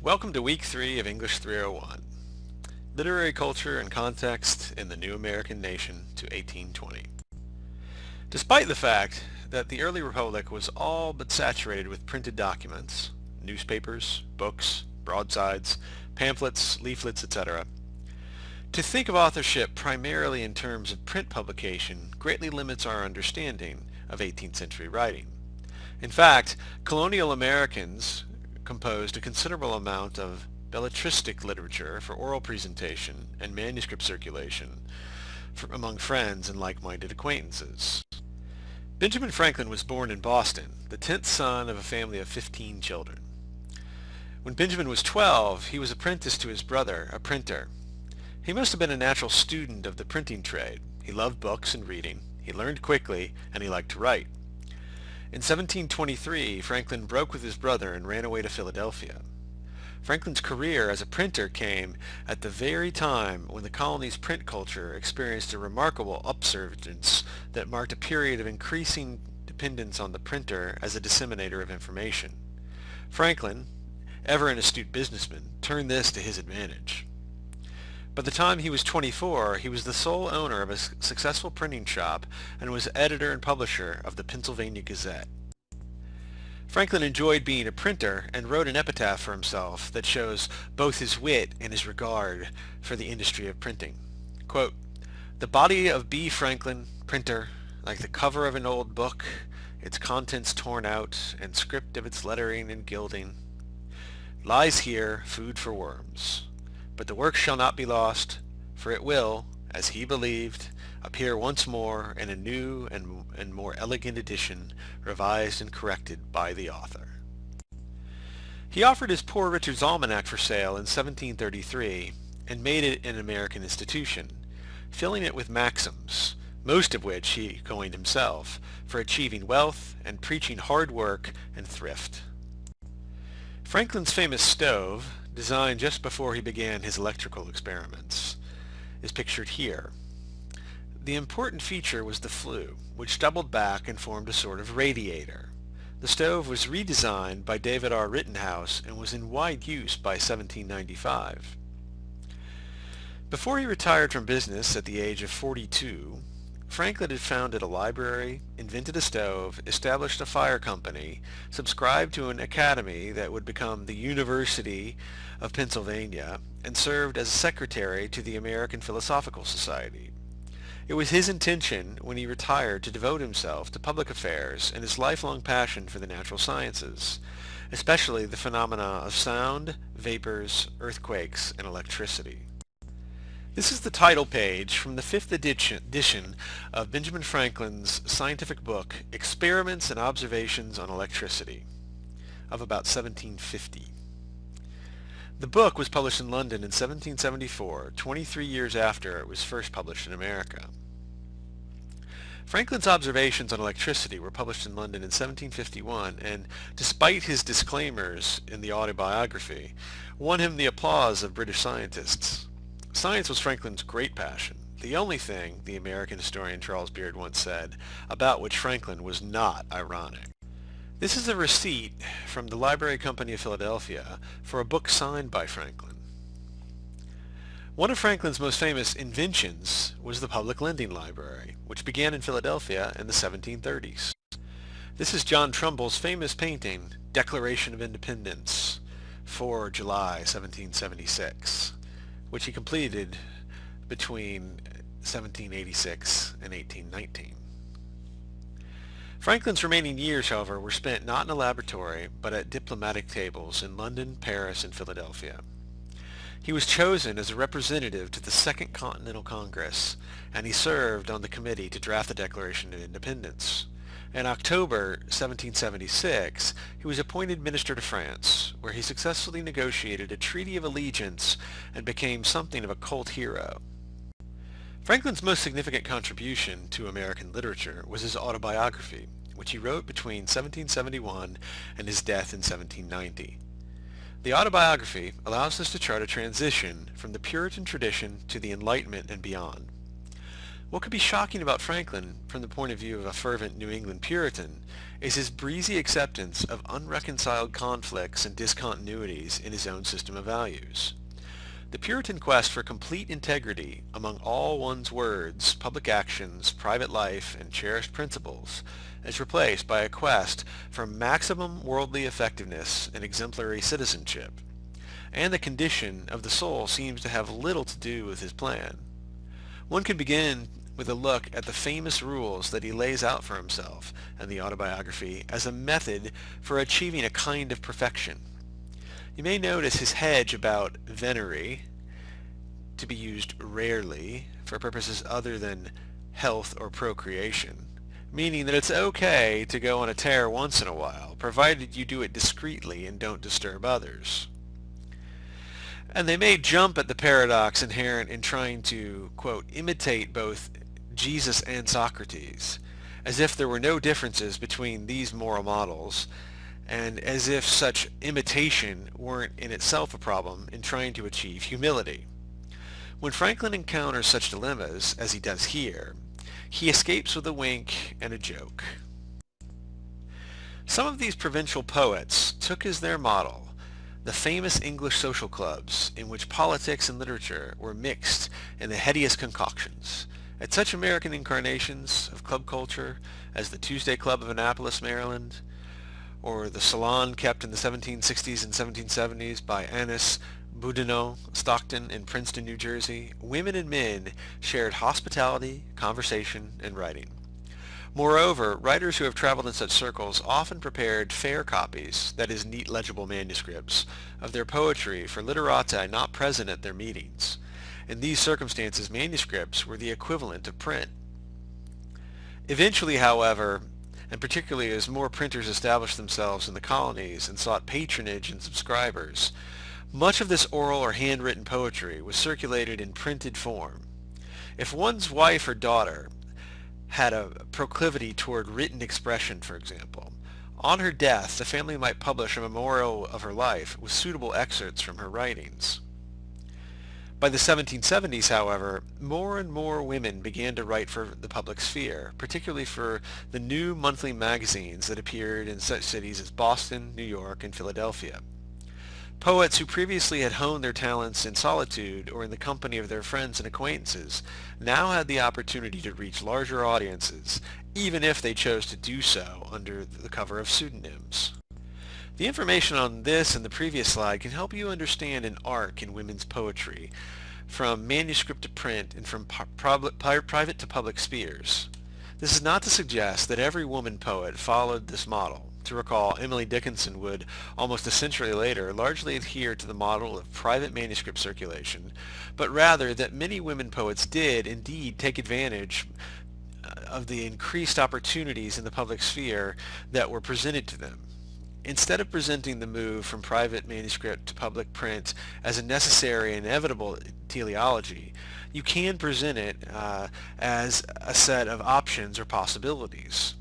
Welcome to Week 3 of English 301, Literary Culture and Context in the New American Nation to 1820. Despite the fact that the early republic was all but saturated with printed documents, newspapers, books, broadsides, pamphlets, leaflets, etc., to think of authorship primarily in terms of print publication greatly limits our understanding of 18th century writing. In fact, colonial Americans composed a considerable amount of belletristic literature for oral presentation and manuscript circulation among friends and like-minded acquaintances. Benjamin Franklin was born in Boston, the 10th son of a family of 15 children. When Benjamin was 12, he was apprenticed to his brother, a printer. He must have been a natural student of the printing trade. He loved books and reading. He learned quickly, and he liked to write. In 1723, Franklin broke with his brother and ran away to Philadelphia. Franklin's career as a printer came at the very time when the colony's print culture experienced a remarkable upsurgence that marked a period of increasing dependence on the printer as a disseminator of information. Franklin, ever an astute businessman, turned this to his advantage. By the time he was 24, he was the sole owner of a successful printing shop and was editor and publisher of the Pennsylvania Gazette. Franklin enjoyed being a printer and wrote an epitaph for himself that shows both his wit and his regard for the industry of printing. Quote, "The body of B. Franklin, printer, like the cover of an old book, its contents torn out, and script of its lettering and gilding, lies here food for worms. But the work shall not be lost, for it will, as he believed, appear once more in a new and more elegant edition, revised and corrected by the author." He offered his Poor Richard's Almanac for sale in 1733 and made it an American institution, filling it with maxims, most of which he coined himself, for achieving wealth and preaching hard work and thrift. Franklin's famous stove, designed just before he began his electrical experiments, is pictured here. The important feature was the flue, which doubled back and formed a sort of radiator. The stove was redesigned by David R. Rittenhouse and was in wide use by 1795. Before he retired from business at the age of 42, Franklin had founded a library, invented a stove, established a fire company, subscribed to an academy that would become the University of Pennsylvania, and served as secretary to the American Philosophical Society. It was his intention when he retired to devote himself to public affairs and his lifelong passion for the natural sciences, especially the phenomena of sound, vapors, earthquakes, and electricity. This is the title page from the 5th edition of Benjamin Franklin's scientific book, Experiments and Observations on Electricity, of about 1750. The book was published in London in 1774, 23 years after it was first published in America. Franklin's observations on electricity were published in London in 1751, and despite his disclaimers in the autobiography, won him the applause of British scientists. Science was Franklin's great passion, the only thing, the American historian Charles Beard once said, about which Franklin was not ironic. This is a receipt from the Library Company of Philadelphia for a book signed by Franklin. One of Franklin's most famous inventions was the public lending library, which began in Philadelphia in the 1730s. This is John Trumbull's famous painting, Declaration of Independence, 4 July 1776. Which he completed between 1786 and 1819. Franklin's remaining years, however, were spent not in a laboratory, but at diplomatic tables in London, Paris, and Philadelphia. He was chosen as a representative to the Second Continental Congress, and he served on the committee to draft the Declaration of Independence. In October 1776, he was appointed minister to France, where he successfully negotiated a treaty of allegiance and became something of a cult hero. Franklin's most significant contribution to American literature was his autobiography, which he wrote between 1771 and his death in 1790. The autobiography allows us to chart a transition from the Puritan tradition to the Enlightenment and beyond. What could be shocking about Franklin from the point of view of a fervent New England Puritan is his breezy acceptance of unreconciled conflicts and discontinuities in his own system of values. The Puritan quest for complete integrity among all one's words, public actions, private life, and cherished principles is replaced by a quest for maximum worldly effectiveness and exemplary citizenship, and the condition of the soul seems to have little to do with his plan. One can begin with a look at the famous rules that he lays out for himself in the autobiography as a method for achieving a kind of perfection. You may notice his hedge about venery, to be used rarely for purposes other than health or procreation, meaning that it's okay to go on a tear once in a while, provided you do it discreetly and don't disturb others. And they may jump at the paradox inherent in trying to, quote, imitate both Jesus and Socrates, as if there were no differences between these moral models, and as if such imitation weren't in itself a problem in trying to achieve humility. When Franklin encounters such dilemmas, as he does here, he escapes with a wink and a joke. Some of these provincial poets took as their model the famous English social clubs in which politics and literature were mixed in the headiest concoctions. At such American incarnations of club culture as the Tuesday Club of Annapolis, Maryland, or the salon kept in the 1760s and 1770s by Annis Boudinot, Stockton, and Princeton, New Jersey, women and men shared hospitality, conversation, and writing. Moreover, writers who have traveled in such circles often prepared fair copies, that is, neat legible manuscripts, of their poetry for literati not present at their meetings. In these circumstances, manuscripts were the equivalent of print. Eventually, however, and particularly as more printers established themselves in the colonies and sought patronage and subscribers, much of this oral or handwritten poetry was circulated in printed form. If one's wife or daughter had a proclivity toward written expression, for example, on her death the family might publish a memorial of her life with suitable excerpts from her writings. By the 1770s, however, more and more women began to write for the public sphere, particularly for the new monthly magazines that appeared in such cities as Boston, New York, and Philadelphia. Poets who previously had honed their talents in solitude or in the company of their friends and acquaintances now had the opportunity to reach larger audiences, even if they chose to do so under the cover of pseudonyms. The information on this and the previous slide can help you understand an arc in women's poetry, from manuscript to print and from private to public spheres. This is not to suggest that every woman poet followed this model. To recall, Emily Dickinson would, almost a century later, largely adhere to the model of private manuscript circulation, but rather that many women poets did indeed take advantage of the increased opportunities in the public sphere that were presented to them. Instead of presenting the move from private manuscript to public print as a necessary and inevitable teleology, you can present it as a set of options or possibilities.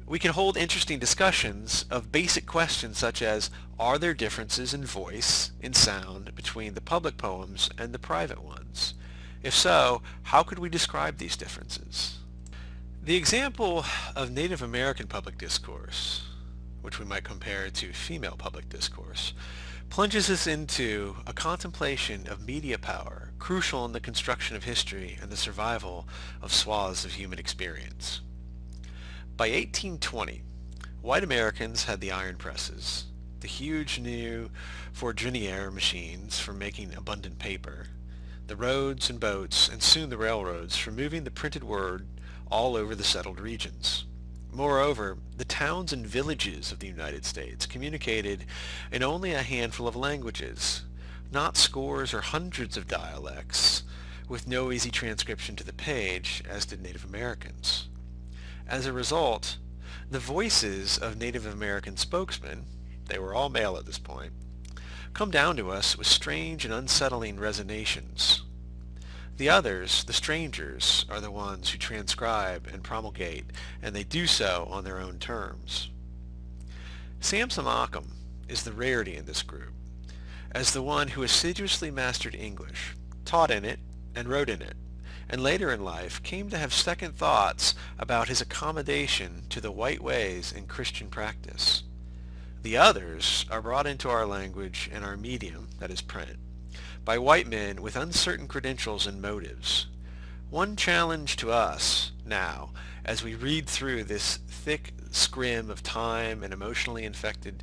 We can hold interesting discussions of basic questions such as, are there differences in voice, in sound, between the public poems and the private ones? If so, how could we describe these differences? The example of Native American public discourse, which we might compare to female public discourse, plunges us into a contemplation of media power, crucial in the construction of history and the survival of swaths of human experience. By 1820, white Americans had the iron presses, the huge new Fourdriniere machines for making abundant paper, the roads and boats, and soon the railroads for moving the printed word all over the settled regions. Moreover, the towns and villages of the United States communicated in only a handful of languages, not scores or hundreds of dialects, with no easy transcription to the page, as did Native Americans. As a result, the voices of Native American spokesmen, they were all male at this point, come down to us with strange and unsettling resonations. The others, the strangers, are the ones who transcribe and promulgate, and they do so on their own terms. Samson Occam is the rarity in this group, as the one who assiduously mastered English, taught in it, and wrote in it, and later in life came to have second thoughts about his accommodation to the white ways in Christian practice. The others are brought into our language and our medium, that is print, by white men with uncertain credentials and motives. One challenge to us now, as we read through this thick scrim of time and emotionally inflected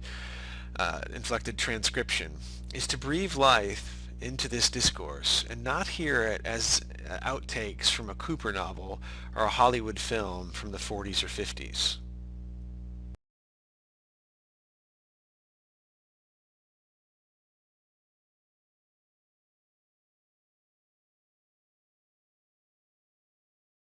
transcription, is to breathe life into this discourse and not hear it as outtakes from a Cooper novel or a Hollywood film from the 40s or 50s.